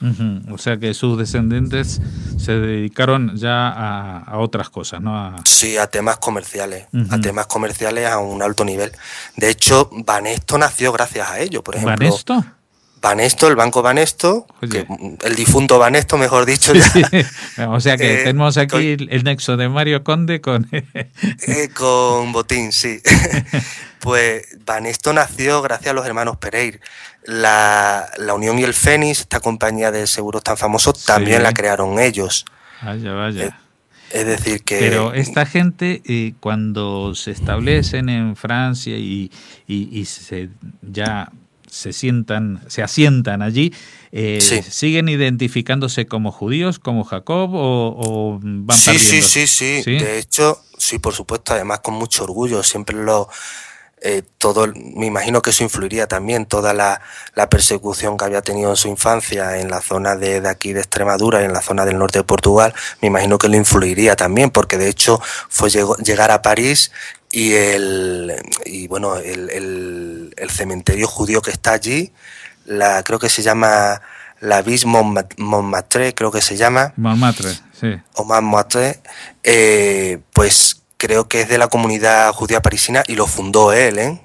Ujú. O sea que sus descendientes se dedicaron ya a otras cosas, ¿no? Sí, a temas comerciales, Ujú. a un alto nivel. De hecho, Banesto nació gracias a ello. Por ejemplo, ¿Banesto? Banesto, el Banco Banesto, que Oye, el difunto Banesto, mejor dicho sí, ya, sí. O sea que eh, tenemos que hoy- aquí el nexo de Mario Conde con... con Botín, sí. Pues Banesto nació gracias a los hermanos Pereira. La Unión y el Fénix, esta compañía de seguros tan famosos, también la Sí, crearon ellos. vaya, Eh, vaya. Es decir, Pero que esta gente, cuando se establecen en Francia y ya se asientan allí, sí. ¿siguen identificándose como judíos, como Jacob, o van Sí, sí, perdiendo? sí, sí. ¿Sí? De hecho, sí, por supuesto, además con mucho orgullo. Siempre me imagino que eso influiría también, toda la persecución que había tenido en su infancia en la zona de aquí de Extremadura y en la zona del norte de Portugal, me imagino que le influiría también, porque de hecho fue llegar a París y bueno, el cementerio judío que está allí, creo que se llama la Vis Montmartre, creo que se llama, Montmartre, sí. o Montmartre, pues creo que es de la comunidad judía parisina y lo fundó él, ¿eh?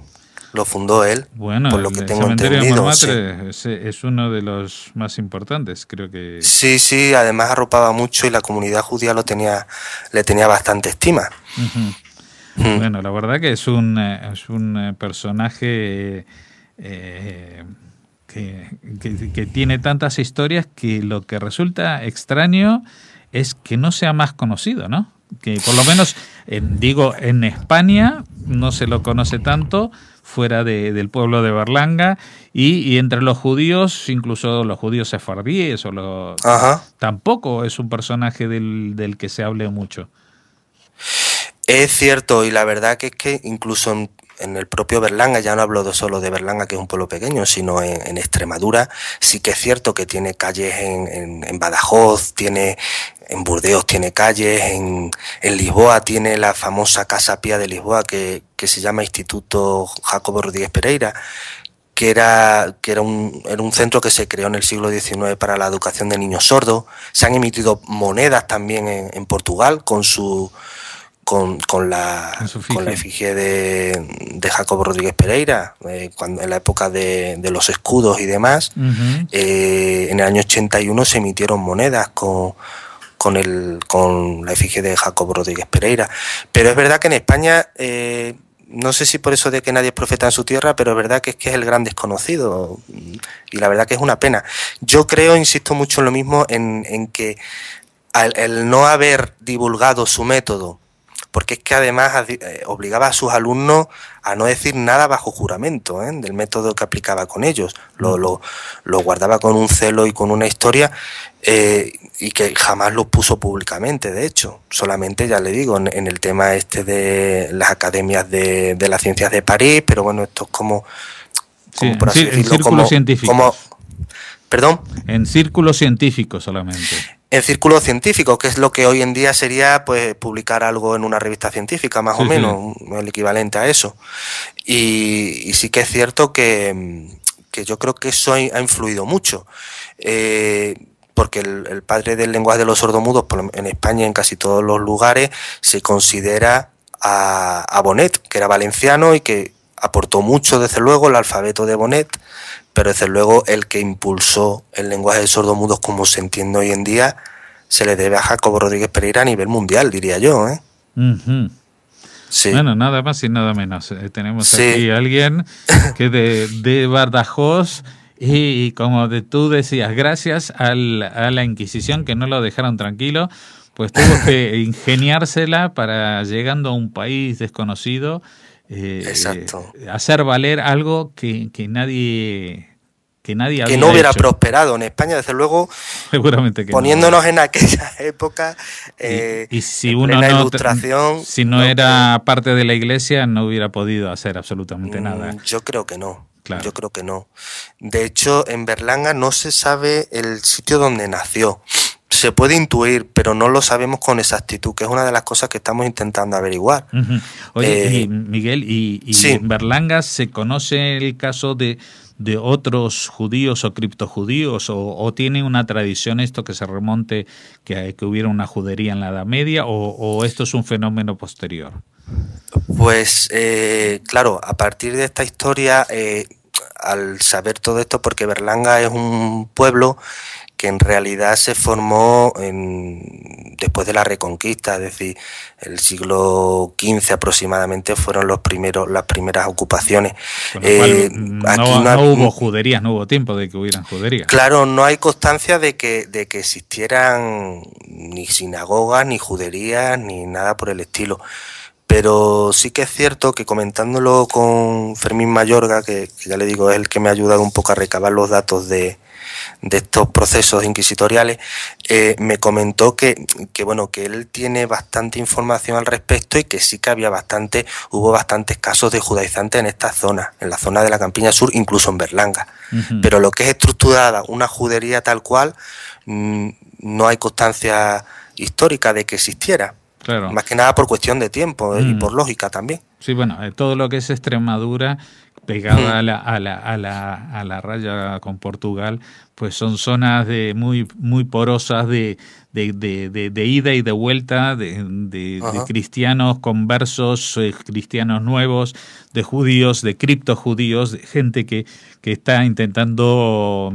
Lo fundó él, Bueno, por lo que el tengo cementerio de entendido, sí. Montmartre es uno de los más importantes, creo que... Sí, sí, además arropaba mucho y la comunidad judía le tenía bastante estima. Ujú. Mm. Bueno, la verdad que es un personaje eh, que tiene tantas historias que lo que resulta extraño es que no sea más conocido, ¿no? Que por lo menos, digo, en España no se lo conoce tanto fuera del pueblo de Berlanga y entre los judíos, incluso los judíos sefardíes, Ajá. tampoco es un personaje del que se hable mucho. Es cierto, y la verdad que es que incluso en el propio Berlanga, ya no hablo solo de Berlanga, que es un pueblo pequeño, sino en Extremadura, sí que es cierto que tiene calles en Badajoz, en Burdeos tiene calles, en Lisboa tiene la famosa Casa Pía de Lisboa que se llama Instituto Jacobo Rodríguez Pereira, era un centro que se creó en el siglo XIX para la educación de niños sordos. Se han emitido monedas también en Portugal En su con la figie. efigie de Jacobo Rodríguez Pereira, en la época de los escudos y demás. Ujú. En el año 81 se emitieron monedas con la efigie de Jacobo Rodríguez Pereira. Pero es verdad que en España, no sé si por eso de que nadie es profeta en su tierra, pero es verdad que es el gran desconocido. Y la verdad que es una pena. Yo creo, insisto mucho en lo mismo, en que el no haber divulgado su método, porque es que además obligaba a sus alumnos a no decir nada bajo juramento, del método que aplicaba con ellos. Lo guardaba con un celo y con una historia, y que jamás lo puso públicamente, de hecho. Solamente, ya le digo, en el tema este de las academias de las ciencias de París, pero bueno, esto es Sí, por así en decirlo, círculos como científicos. perdón. En círculos científicos solamente. En círculos científicos, que es lo que hoy en día sería pues publicar algo en una revista científica, más o Sí, sí. menos, el equivalente a eso. Y sí que es cierto que yo creo que eso ha influido mucho. Porque el padre del lenguaje de los sordomudos en España, en casi todos los lugares, se considera a Bonet, que era valenciano y que aportó mucho, desde luego, el alfabeto de Bonet, pero desde luego el que impulsó el lenguaje de sordomudos como se entiende hoy en día se le debe a Jacobo Rodríguez Pereira a nivel mundial, diría yo, ¿eh? Ujú. Sí, Bueno, nada más y nada menos. Tenemos sí, aquí a alguien que de Badajoz y como tú decías, gracias a la Inquisición que no lo dejaron tranquilo, pues tuvo que ingeniársela para, llegando a un país desconocido, exacto. hacer valer algo que nadie Que no había hubiera hecho. prosperado en España, desde luego, Seguramente que no. poniéndonos en aquella época, Y si en uno plena ilustración, si no no creo. era parte de la iglesia, no hubiera podido hacer absolutamente nada. Yo creo que no. Claro. Yo creo que no. De hecho, en Berlanga no se sabe el sitio donde nació. Se puede intuir, pero no lo sabemos con exactitud, que es una de las cosas que estamos intentando averiguar. Uh-huh. Oye, y Miguel, y Sí, en Berlanga se conoce el caso de otros judíos o criptojudíos, o tiene una tradición esto que se remonte que hubiera una judería en la Edad Media, o esto es un fenómeno posterior? Pues claro, a partir de esta historia, al saber todo esto, porque Berlanga es un pueblo que en realidad se formó después de la Reconquista, es decir, el siglo XV aproximadamente fueron las primeras ocupaciones. Con lo cual, no hubo juderías, no hubo tiempo de que hubieran juderías. Claro, no hay constancia de que existieran ni sinagogas, ni juderías, ni nada por el estilo. Pero sí que es cierto que comentándolo con Fermín Mayorga, que ya le digo es el que me ha ayudado un poco a recabar los datos de estos procesos inquisitoriales, me comentó que bueno, que él tiene bastante información al respecto y que sí que hubo bastantes casos de judaizantes en esta zona, en la zona de la Campiña Sur, incluso en Berlanga. Pero lo que es estructurada una judería tal cual, no hay constancia histórica de que existiera. Claro. Más que nada por cuestión de tiempo y por lógica también. Sí, bueno, todo lo que es Extremadura pegada a la raya con Portugal, pues son zonas muy porosas de ida y de vuelta de cristianos conversos, cristianos nuevos, de judíos, de criptojudíos, de gente que está intentando,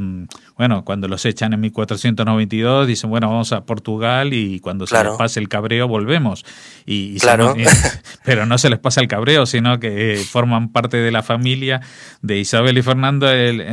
bueno, cuando los echan en 1492 dicen, bueno, vamos a Portugal y cuando se les pase el cabreo volvemos. Claro. Pero no se les pasa el cabreo, sino que forman parte de la familia de Isabel y Fernando,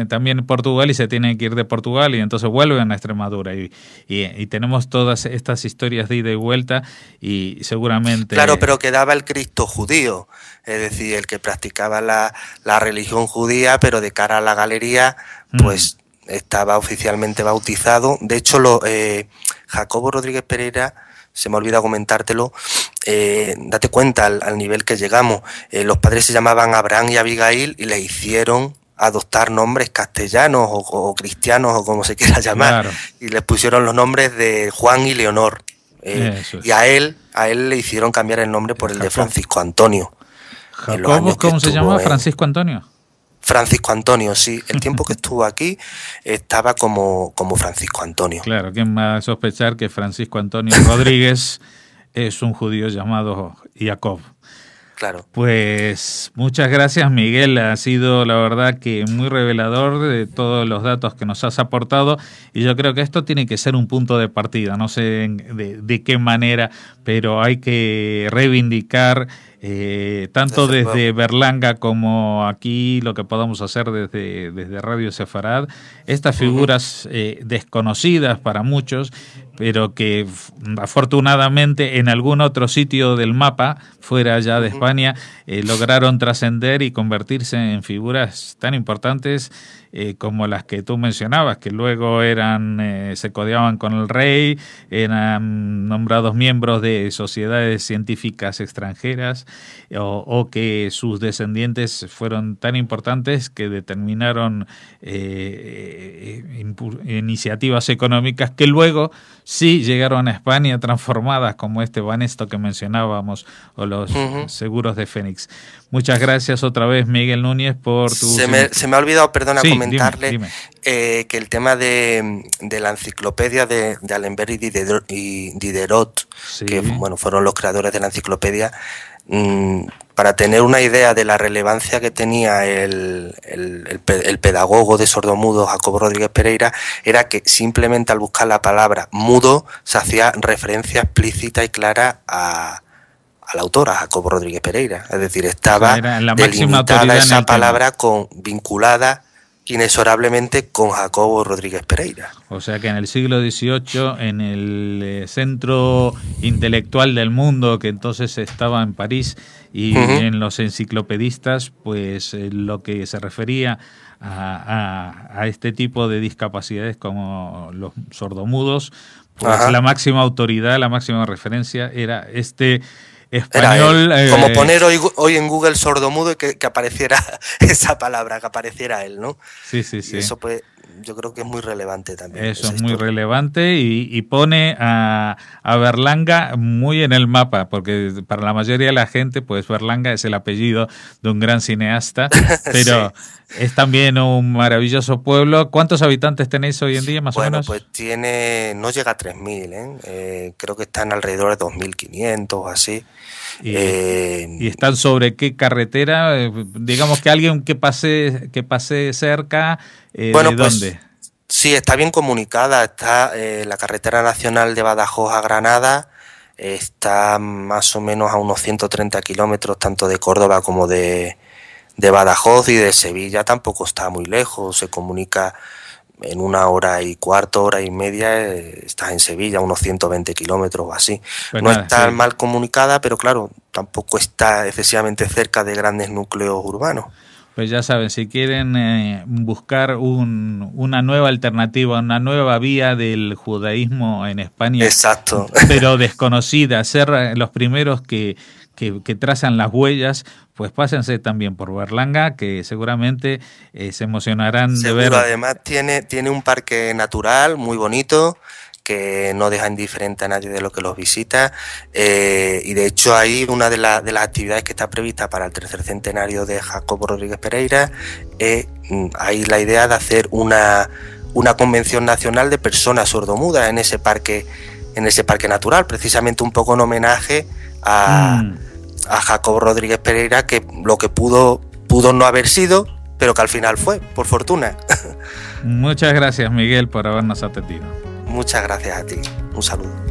también en Portugal, y se tienen que ir de Portugal y entonces vuelven a Extremadura. Y tenemos todas estas historias de ida y vuelta y seguramente... Claro, pero quedaba el Cristo judío, es decir, el que practicaba la religión judía, pero de cara a la galería, pues estaba oficialmente bautizado. De hecho, Jacobo Rodríguez Pereira, se me ha olvidado comentártelo, date cuenta al nivel que llegamos. Los padres se llamaban Abraham y Abigail y le hicieron adoptar nombres castellanos o cristianos o como se quiera llamar, claro. Y les pusieron los nombres de Juan y Leonor. Y a él le hicieron cambiar el nombre por el de Francisco Antonio. ¿Jacobo cómo se llama? ¿Francisco Antonio? Francisco Antonio, sí. El tiempo que estuvo aquí estaba como Francisco Antonio. Claro, ¿quién va a sospechar que Francisco Antonio Rodríguez es un judío llamado Jacob? Claro. Pues muchas gracias, Miguel. Ha sido la verdad que muy revelador de todos los datos que nos has aportado y yo creo que esto tiene que ser un punto de partida. No sé de qué manera, pero hay que reivindicar tanto desde Berlanga como aquí lo que podamos hacer desde Radio Sefarad, estas figuras desconocidas para muchos, pero que afortunadamente en algún otro sitio del mapa, fuera ya de España, lograron trascender y convertirse en figuras tan importantes como las que tú mencionabas, que luego se codeaban con el rey, eran nombrados miembros de sociedades científicas extranjeras, o que sus descendientes fueron tan importantes que determinaron iniciativas económicas que luego sí llegaron a España transformadas, como este Banesto que mencionábamos, o los seguros de Fénix. Muchas gracias otra vez, Miguel Núñez, por tu... Se me ha olvidado, perdona, sí, comentarle dime. Que el tema de la enciclopedia de Alembert y Diderot, sí, que bueno, fueron los creadores de la enciclopedia, para tener una idea de la relevancia que tenía el pedagogo de sordomudos Jacobo Rodríguez Pereira, era que simplemente al buscar la palabra mudo se hacía referencia explícita y clara al autor, a Jacobo Rodríguez Pereira. Es decir, estaba delimitada esa palabra vinculada inexorablemente con Jacobo Rodríguez Pereira. O sea que en el siglo XVIII, en el centro intelectual del mundo, que entonces estaba en París, y en los enciclopedistas, pues lo que se refería a este tipo de discapacidades como los sordomudos, pues la máxima autoridad, la máxima referencia era este español. Como poner hoy en Google sordomudo y que apareciera esa palabra, que apareciera él, ¿no? Sí. Y eso pues yo creo que es muy relevante también. Eso es muy relevante y pone a Berlanga muy en el mapa, porque para la mayoría de la gente, pues Berlanga es el apellido de un gran cineasta, pero sí, es también un maravilloso pueblo. ¿Cuántos habitantes tenéis hoy en día, más o menos? Bueno, pues no llega a 3.000, creo que están alrededor de 2.500 o así. ¿Y están sobre qué carretera? Digamos que alguien que pase cerca, bueno, ¿de dónde? Sí, está bien comunicada. Está la carretera nacional de Badajoz a Granada, está más o menos a unos 130 kilómetros, tanto de Córdoba como de Badajoz, y de Sevilla tampoco está muy lejos, se comunica en 1 hora y cuarto, hora y media, estás en Sevilla, unos 120 kilómetros o así. Pues no está mal comunicada, pero claro, tampoco está excesivamente cerca de grandes núcleos urbanos. Pues ya saben, si quieren buscar una nueva alternativa, una nueva vía del judaísmo en España, exacto, pero desconocida, ser los primeros que trazan las huellas, pues pásense también por Berlanga, que seguramente se emocionarán de ver. Además tiene un parque natural muy bonito, que no deja indiferente a nadie de lo que los visita, y de hecho ahí una de las actividades que está prevista para el tercer centenario de Jacobo Rodríguez Pereira, hay la idea de hacer una convención nacional de personas sordomudas en ese parque natural, precisamente un poco en homenaje a Jacobo Rodríguez Pereira, que lo que pudo no haber sido, pero que al final fue, por fortuna. Muchas gracias, Miguel, por habernos atendido. Muchas gracias a ti. Un saludo.